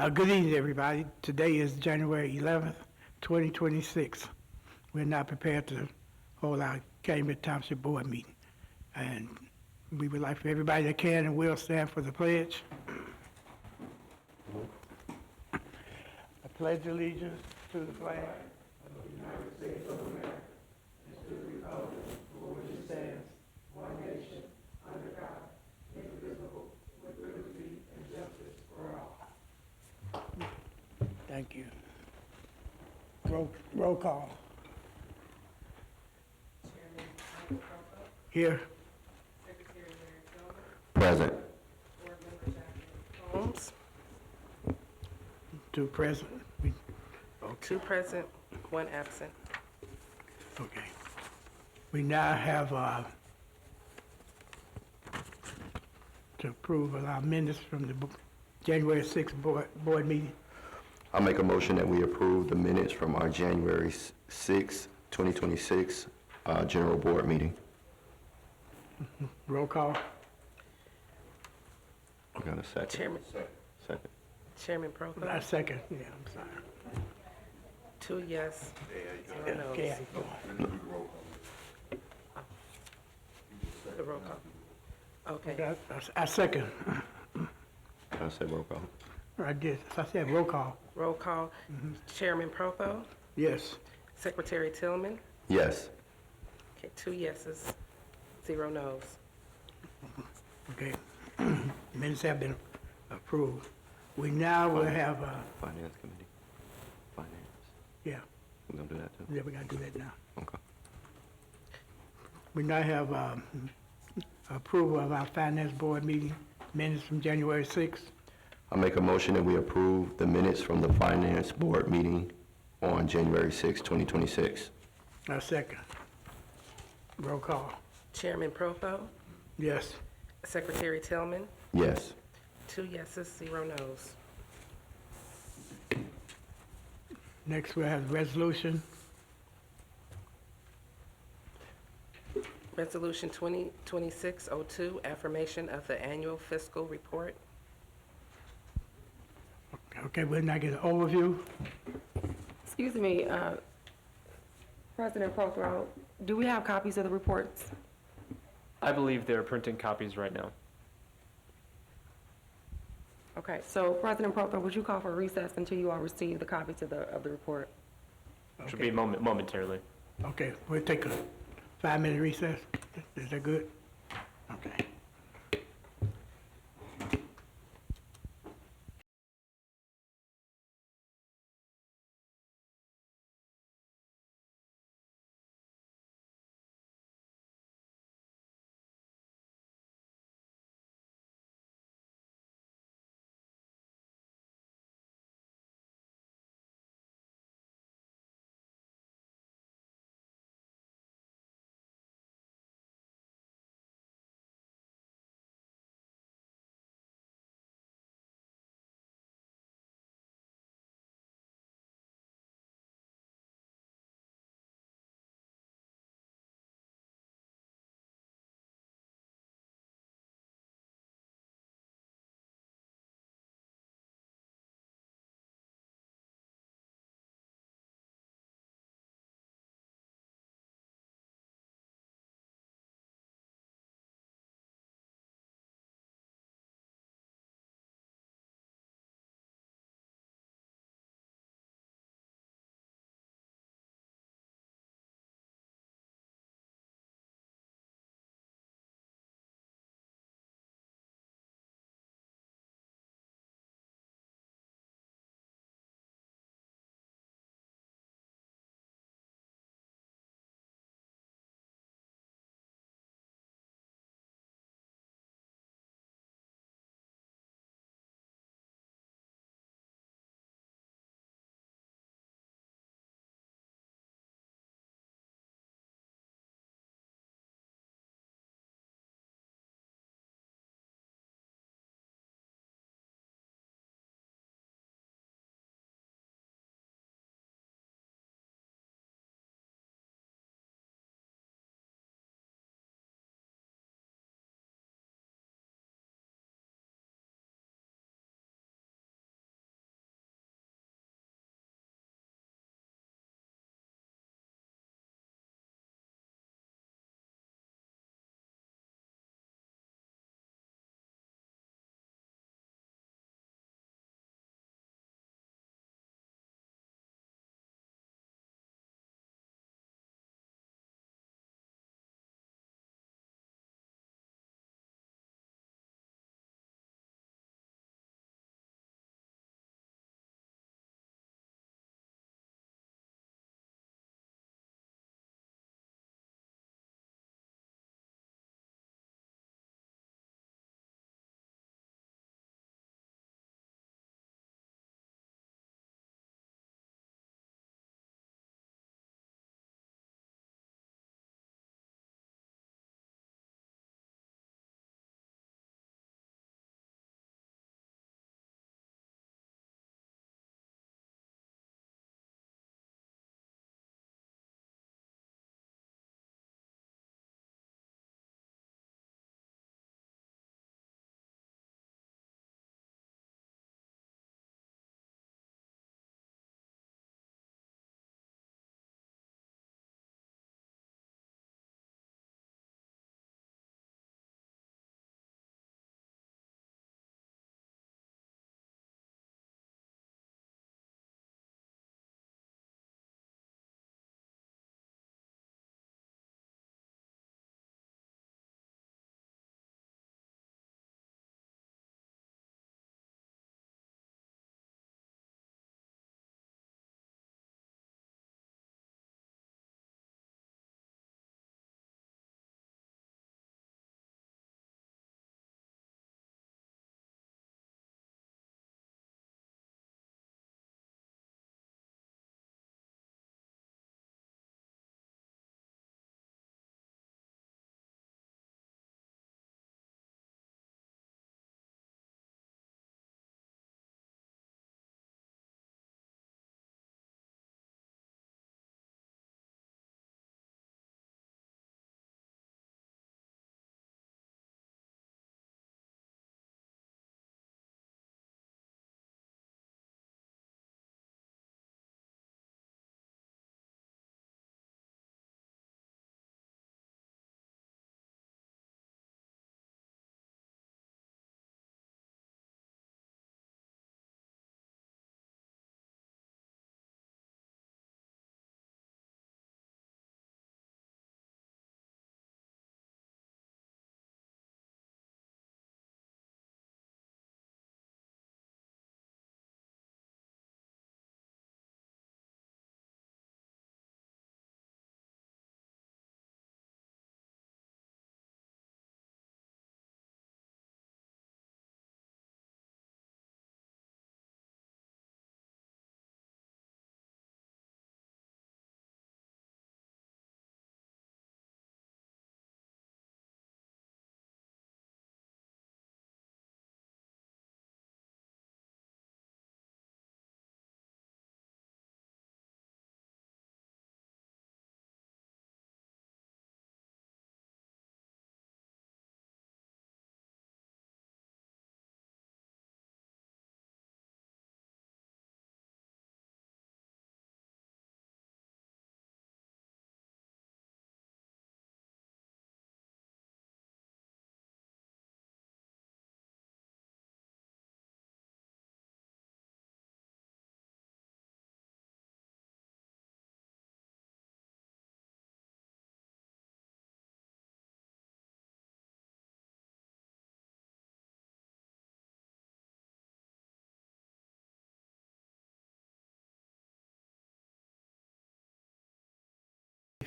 Good evening, everybody. Today is January 11th, 2026. We're now prepared to hold our Calumet Township Board meeting. And we would like for everybody that can and will stand for the pledge. I pledge allegiance to the flag of the United States of America and to the republic for which it stands, one nation, under God, indivisible, with liberty and justice for all. Thank you. Roll call. Chairman Crawford, Here. Secretary Larry Tillman, Present. Board Member Jacqueline Holmes. Two present. Okay. 2 present, 1 absent. Okay. We now have to approve of our minutes from the January 6th board meeting. I'll make a motion that we approve the minutes from our January 6, 2026 General Board meeting. Roll call. I got a second. Second. Chairman Crawford, I second. Yeah, I'm sorry. 2 yes, 0 no's. Okay, The roll call. Okay, I second. I said roll call. I did. I said roll call. roll call. Chairman Prothro, Yes. Secretary Tillman. Yes. Okay, 2 yeses, 0 no's. Okay. Minutes have been approved. We now will have, Finance Committee. Finance. yeah, We're gonna do that too? yeah, we gotta do that now. Okay. We now have approval of our finance board meeting minutes from January 6th. I'll make a motion that we approve the minutes from the Finance Board meeting on January 6, 2026. I second. Roll call. Chairman Prothro, Yes. Secretary Tillman. Yes. 2 yeses, 0 no's. Next, we'll have resolution. Resolution 2026-02, affirmation of the annual fiscal report. Okay, we'll now get an overview. Excuse me, President Prothro, do we have copies of the reports? I believe they're printing copies right now. Okay, so President Prothro, would you call for recess until you all receive the copies of the report? Should be momentarily. Okay, we'll take a 5-minute recess. Is that good? Okay.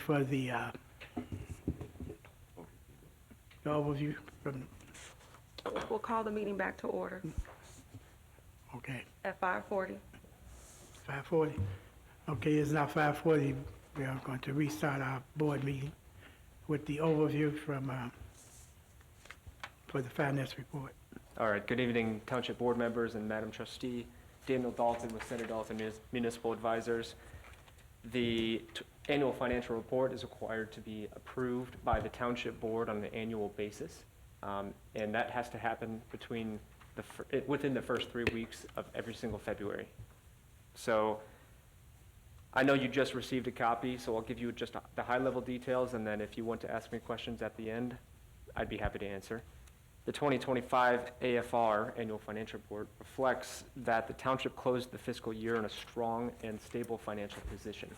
for the overview from, We'll call the meeting back to order okay, at 5:40. 5:40? Okay, it's now 5:40. We are going to restart our board meeting with the overview from, for the finance report. All right, good evening, Township Board members and Madam Trustee. Daniel Dalton with Senator Dalton Municipal Advisors. The annual financial report is required to be approved by the Township Board on an annual basis, and that has to happen between within the first 3 weeks of every single February. So I know you just received a copy, so I'll give you just the high-level details, and then if you want to ask me questions at the end, I'd be happy to answer. The 2025 AFR, Annual Financial Report, reflects that the township closed the fiscal year in a strong and stable financial position.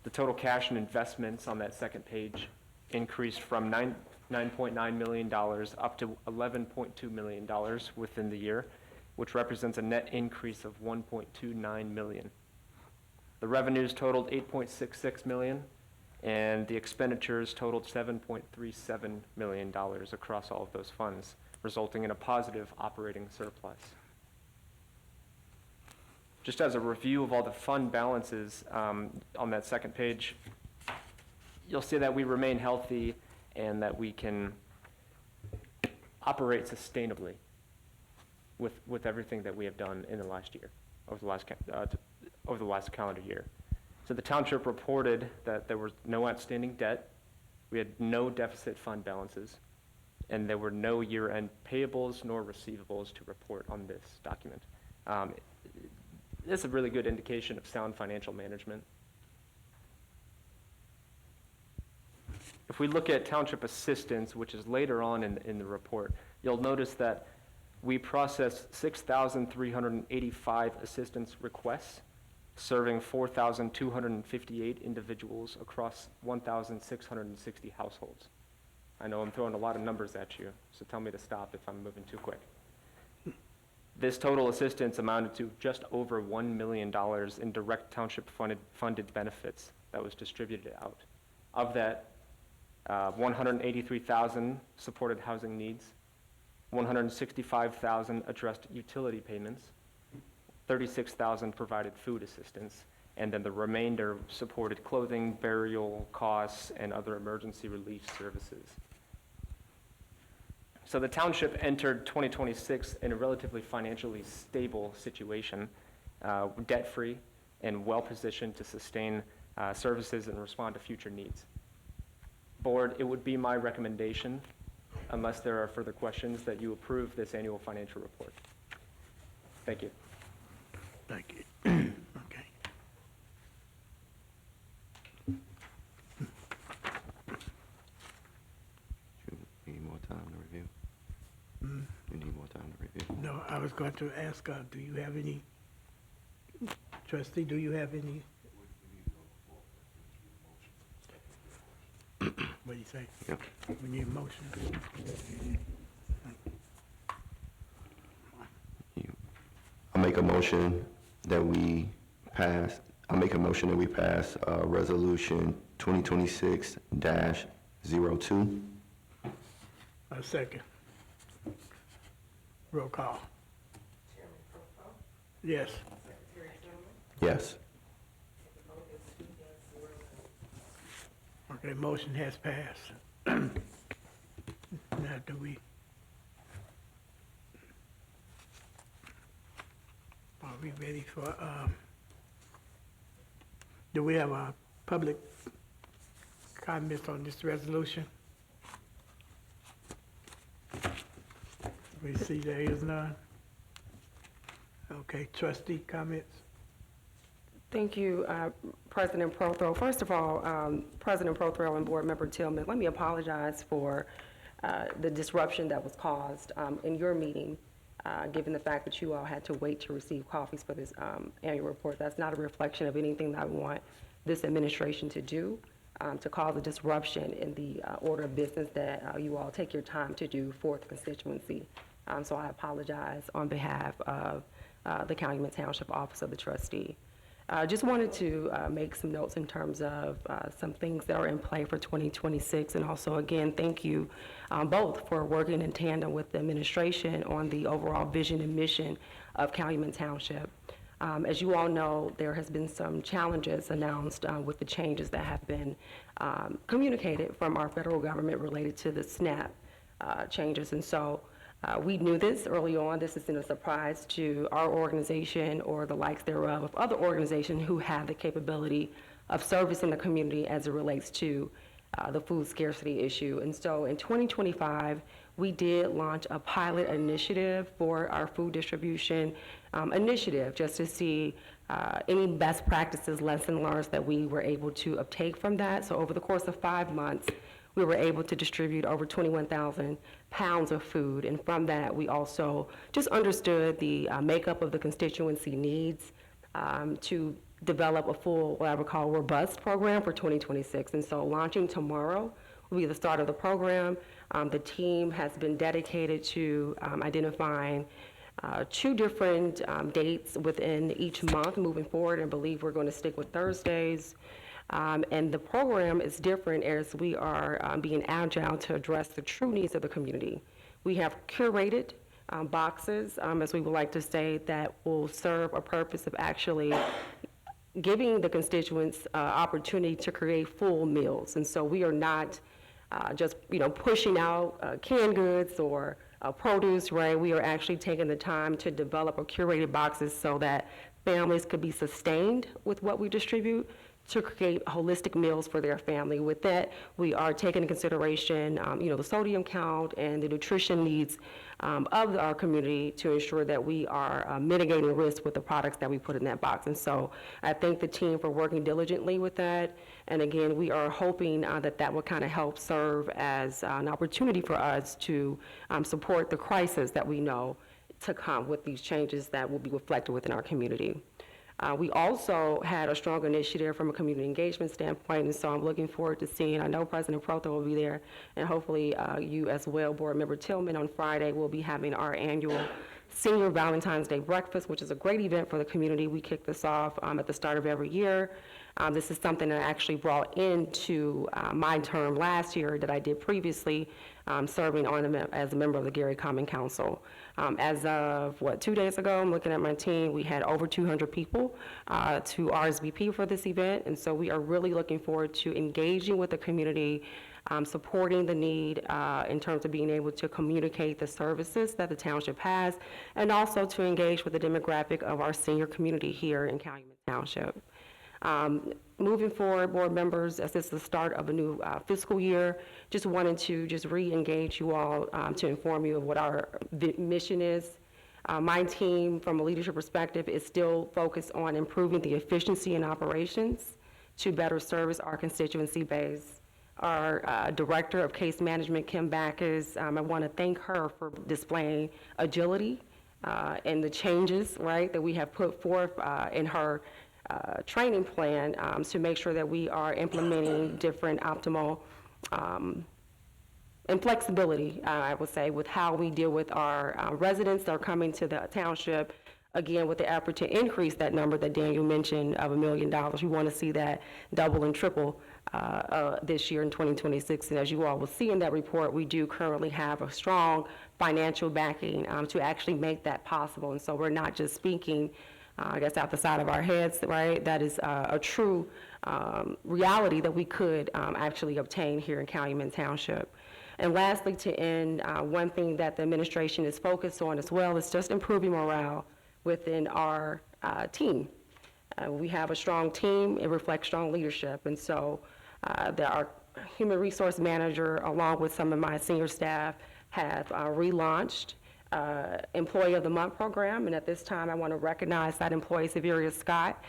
The total cash and investments on that second page increased from $9.9 million up to $11.2 million within the year, which represents a net increase of $1.29 million. The revenues totaled $8.66 million, and the expenditures totaled $7.37 million across all of those funds, resulting in a positive operating surplus. Just as a review of all the fund balances on that second page, you'll see that we remain healthy and that we can operate sustainably with everything that we have done in the last year, over the last calendar year. So the township reported that there was no outstanding debt, we had no deficit fund balances, and there were no year-end payables nor receivables to report on this document. This is a really good indication of sound financial management. If we look at township assistance, which is later on in the report, you'll notice that we processed 6,385 assistance requests, serving 4,258 individuals across 1,660 households. I know I'm throwing a lot of numbers at you, so tell me to stop if I'm moving too quick. This total assistance amounted to just over $1 million in direct township funded benefits that was distributed out. Of that, 183,000 supported housing needs, 165,000 addressed utility payments, 36,000 provided food assistance, and then the remainder supported clothing, burial costs, and other emergency relief services. So the township entered 2026 in a relatively financially stable situation, debt-free and well-positioned to sustain services and respond to future needs. Board, it would be my recommendation, unless there are further questions, that you approve this annual financial report. Thank you. Thank you. Okay. You need more time to review? You need more time to review? No, I was going to ask, do you have any, trustee, do you have any? What do you say? Yeah. We need a motion. I make a motion that we pass, resolution 2026-02. A second. Roll call. Yes. Yes. Okay, motion has passed. Now, do we? Are we ready for, do we have a public comments on this resolution? We see there is none. Okay, trustee comments? Thank you, President Prothro. First of all, President Prothro and Board Member Tillman, let me apologize for the disruption that was caused in your meeting, given the fact that you all had to wait to receive copies for this annual report. That's not a reflection of anything that I want this administration to do, to cause a disruption in the order of business that you all take your time to do for the constituency. So I apologize on behalf of the Calumet Township Office of the Trustee. Just wanted to make some notes in terms of some things that are in play for 2026. And also, again, thank you both for working in tandem with the administration on the overall vision and mission of Calumet Township. As you all know, there has been some challenges announced with the changes that have been communicated from our federal government related to the SNAP changes. And so we knew this early on. This isn't a surprise to our organization or the likes thereof of other organizations who have the capability of servicing the community as it relates to the food scarcity issue. And so in 2025, we did launch a pilot initiative for our food distribution initiative, just to see any best practices, lesson learned that we were able to obtain from that. So over the course of 5 months, we were able to distribute over 21,000 pounds of food. And from that, we also just understood the makeup of the constituency needs to develop a full, what I would call, robust program for 2026. And so launching tomorrow will be the start of the program. The team has been dedicated to identifying 2 different dates within each month moving forward, and believe we're going to stick with Thursdays. And the program is different as we are being agile to address the true needs of the community. We have curated boxes, as we would like to say, that will serve a purpose of actually giving the constituents opportunity to create full meals. And so we are not just, pushing out canned goods or produce, right? We are actually taking the time to develop a curated boxes so that families could be sustained with what we distribute to create holistic meals for their family. With that, we are taking into consideration, the sodium count and the nutrition needs of our community to ensure that we are mitigating risk with the products that we put in that box. And so I thank the team for working diligently with that. And again, we are hoping that will kind of help serve as an opportunity for us to support the crisis that we know to come with these changes that will be reflected within our community. We also had a strong initiative from a community engagement standpoint, and so I'm looking forward to seeing, I know President Protho will be there, and hopefully you as well, Board Member Tillman, on Friday we'll be having our annual Senior Valentine's Day Breakfast, which is a great event for the community. We kick this off at the start of every year. This is something that I actually brought into my term last year that I did previously, serving as a member of the Gary Common Council. As of, 2 days ago, I'm looking at my team, we had over 200 people to RSVP for this event, and so we are really looking forward to engaging with the community, supporting the need in terms of being able to communicate the services that the township has, and also to engage with the demographic of our senior community here in Calumet Township. Moving forward, board members, as this is the start of a new fiscal year, just wanted to re-engage you all to inform you of what our mission is. My team, from a leadership perspective, is still focused on improving the efficiency in operations to better service our constituency base. Our Director of Case Management, Kim Backus, I want to thank her for displaying agility and the changes, right, that we have put forth in her training plan to make sure that we are implementing different optimal and flexibility, I would say, with how we deal with our residents that are coming to the township, again, with the effort to increase that number that Daniel mentioned of $1 million. We want to see that double and triple this year in 2026. And as you all will see in that report, we do currently have a strong financial backing to actually make that possible. And so we're not just speaking I guess out the side of our heads, right? That is a true reality that we could actually obtain here in Calumet Township. And lastly, to end, one thing that the administration is focused on as well is just improving morale within our team. We have a strong team, it reflects strong leadership, and so our human resource manager, along with some of my senior staff, have relaunched Employee of the Month program, and at this time I want to recognize that employee, Severia Scott,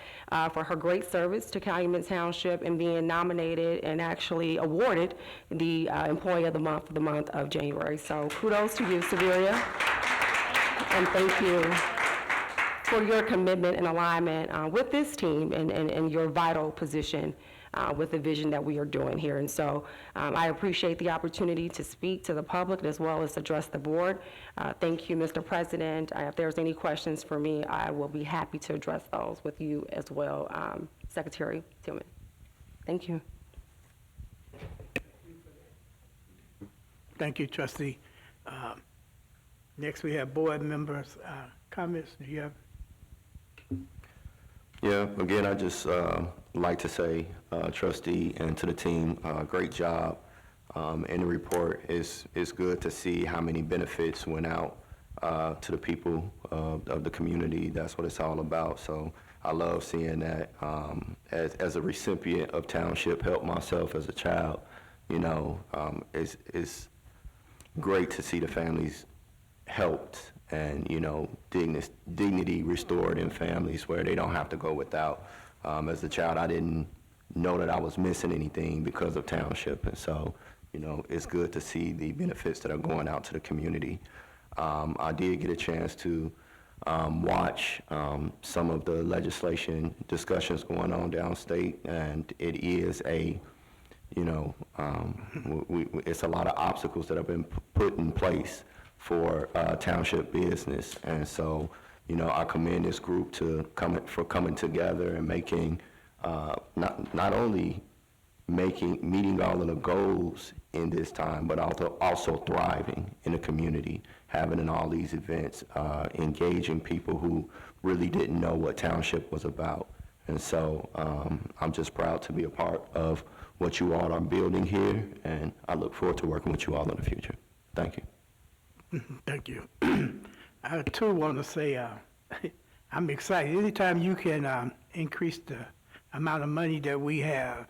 for her great service to Calumet Township and being nominated and actually awarded the Employee of the Month for the month of January. So kudos to you, Severia, and thank you for your commitment and alignment with this team and your vital position with the vision that we are doing here. And so I appreciate the opportunity to speak to the public as well as address the board. Thank you, Mr. President. If there's any questions for me, I will be happy to address those with you as well, Secretary Tillman. Thank you. Thank you, Trustee. Next, we have board members' comments. Do you have? Yeah, again, I just like to say, Trustee, and to the team, great job. In the report, it's good to see how many benefits went out to the people of the community. That's what it's all about. So I love seeing that. As a recipient of Township Help myself as a child, you know, it's great to see the families helped and, you know, dignity restored in families where they don't have to go without. As a child, I didn't know that I was missing anything because of Township, and so, you know, it's good to see the benefits that are going out to the community. I did get a chance to watch some of the legislation discussions going on downstate, and it is a, you know, it's a lot of obstacles that have been put in place for Township business. And so, you know, I commend this group for coming together and making, not only meeting all of the goals in this time, but also thriving in the community, having all these events, engaging people who really didn't know what Township was about. And so I'm just proud to be a part of what you all are building here, and I look forward to working with you all in the future. Thank you. Thank you. I too want to say I'm excited. Anytime you can increase the amount of money that we have,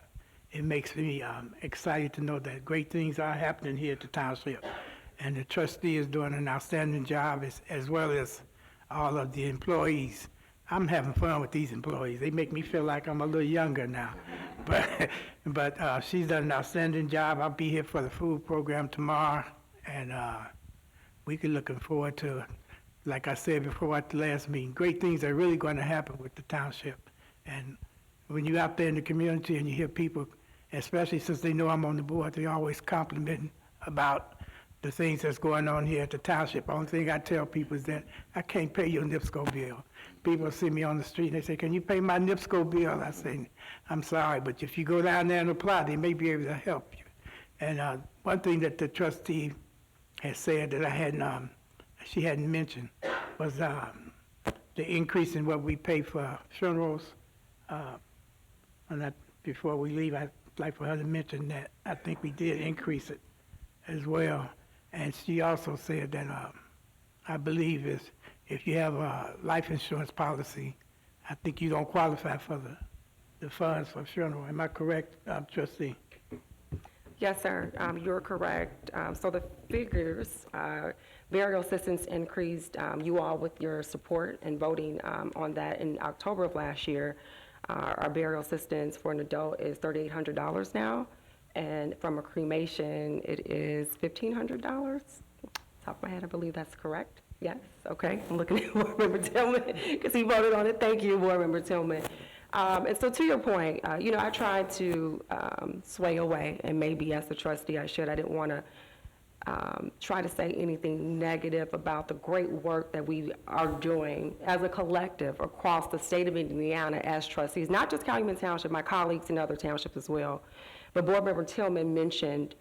it makes me excited to know that great things are happening here at the Township. And the trustee is doing an outstanding job as well as all of the employees. I'm having fun with these employees. They make me feel like I'm a little younger now. But she's done an outstanding job. I'll be here for the food program tomorrow, and we're looking forward to, like I said before at the last meeting, great things are really going to happen with the Township. And when you're out there in the community and you hear people, especially since they know I'm on the board, they always complimenting about the things that's going on here at the Township. The only thing I tell people is that I can't pay your NIPSCO bill. People see me on the street and they say, "Can you pay my NIPSCO bill?" I say, "I'm sorry, but if you go down there and apply, they may be able to help you." And one thing that the trustee has said that I hadn't, she hadn't mentioned was the increase in what we pay for funerals. And before we leave, I'd like for her to mention that I think we did increase it as well. And she also said that I believe is if you have a life insurance policy, I think you don't qualify for the funds for funeral. Am I correct, Trustee? Yes, sir, you're correct. So the figures, burial assistance increased, you all with your support and voting on that in October of last year. Our burial assistance for an adult is $3,800 now, and from a cremation, it is $1,500. Top of my head, I believe that's correct. Yes, okay. I'm looking at Board Member Tillman because he voted on it. Thank you, Board Member Tillman. And so to your point, you know, I tried to sway away, and maybe as a trustee I didn't want to try to say anything negative about the great work that we are doing as a collective across the state of Indiana as trustees, not just Calumet Township, my colleagues in other townships as well. But Board Member Tillman mentioned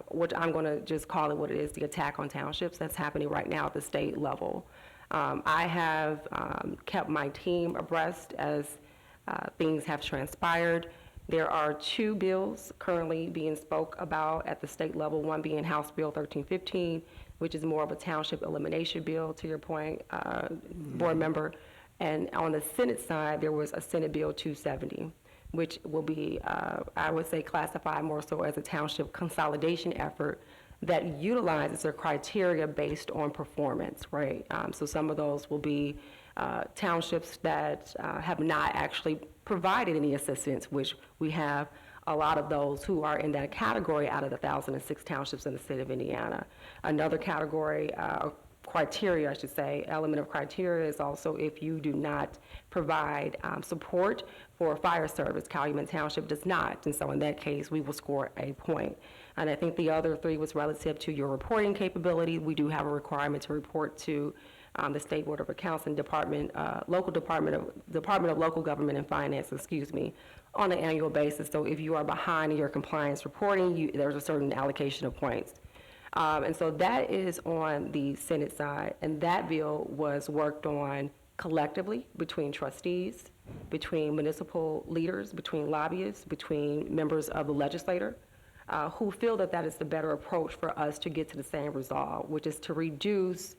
what I'm going to just call it what it is, the attack on townships that's happening right now at the state level. I have kept my team abreast as things have transpired. There are 2 bills currently being spoke about at the state level, one being House Bill 1315, which is more of a township elimination bill, to your point, Board Member. And on the Senate side, there was a Senate Bill 270, which will be, I would say, classified more so as a township consolidation effort that utilizes a criteria based on performance, right? So some of those will be townships that have not actually provided any assistance, which we have a lot of those who are in that category out of the 1,006 townships in the state of Indiana. Another category, of criteria, I should say, element of criteria is also if you do not provide support for fire service. Calumet Township does not, and so in that case, we will score a point. And I think the other 3 was relative to your reporting capability. We do have a requirement to report to the State Board of Accounts and Department of Local Government and Finance, on an annual basis. So if you are behind in your compliance reporting, there's a certain allocation of points. And so that is on the Senate side, and that bill was worked on collectively between trustees, between municipal leaders, between lobbyists, between members of the legislature, who feel that that is the better approach for us to get to the same result, which is to reduce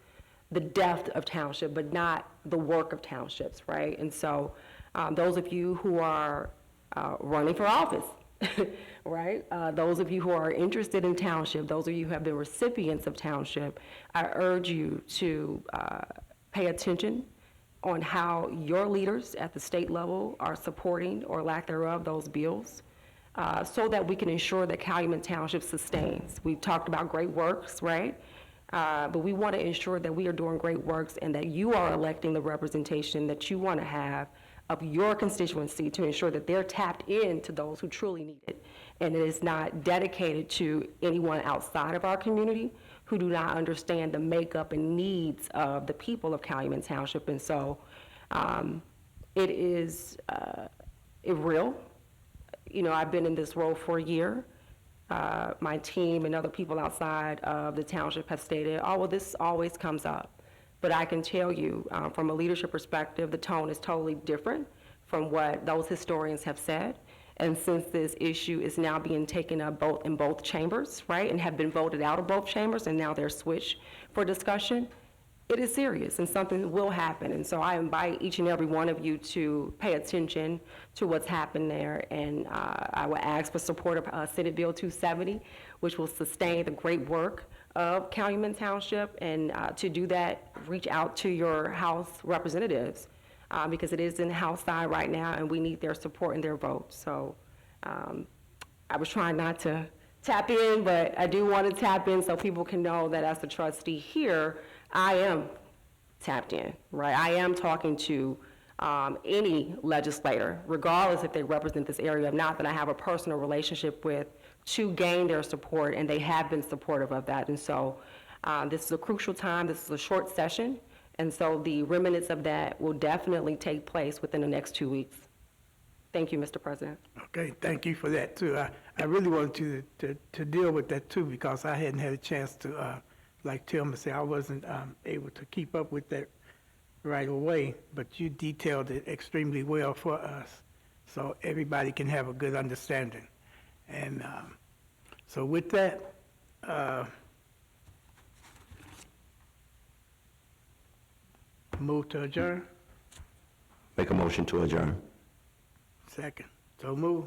the depth of township, but not the work of townships, right? And so those of you who are running for office, right? Those of you who are interested in township, those of you who have been recipients of township, I urge you to pay attention on how your leaders at the state level are supporting or lack thereof those bills, so that we can ensure that Calumet Township sustains. We've talked about great works, right? But we want to ensure that we are doing great works and that you are electing the representation that you want to have of your constituency to ensure that they're tapped into those who truly need it. And it is not dedicated to anyone outside of our community who do not understand the makeup and needs of the people of Calumet Township. And so it is real. You know, I've been in this role for a year. My team and other people outside of the township have stated, oh, well, this always comes up. But I can tell you, from a leadership perspective, the tone is totally different from what those historians have said. And since this issue is now being taken up in both chambers, right, and have been voted out of both chambers, and now they're switched for discussion, it is serious and something will happen. And so I invite each and every one of you to pay attention to what's happened there. And I will ask for support of Senate Bill 270, which will sustain the great work of Calumet Township. And to do that, reach out to your House representatives because it is in the House side right now and we need their support and their vote. So I was trying not to tap in, but I do want to tap in so people can know that as a trustee here, I am tapped in, right? I am talking to any legislator, regardless if they represent this area or not, that I have a personal relationship with, to gain their support, and they have been supportive of that. And so this is a crucial time. This is a short session, and so the remnants of that will definitely take place within the next 2 weeks. Thank you, Mr. President. Okay, thank you for that, too. I really wanted you to deal with that, too, because I hadn't had a chance to, like Tillman said, I wasn't able to keep up with that right away, but you detailed it extremely well for us, so everybody can have a good understanding. And so with that, move to adjourn. Make a motion to adjourn. Second. So move.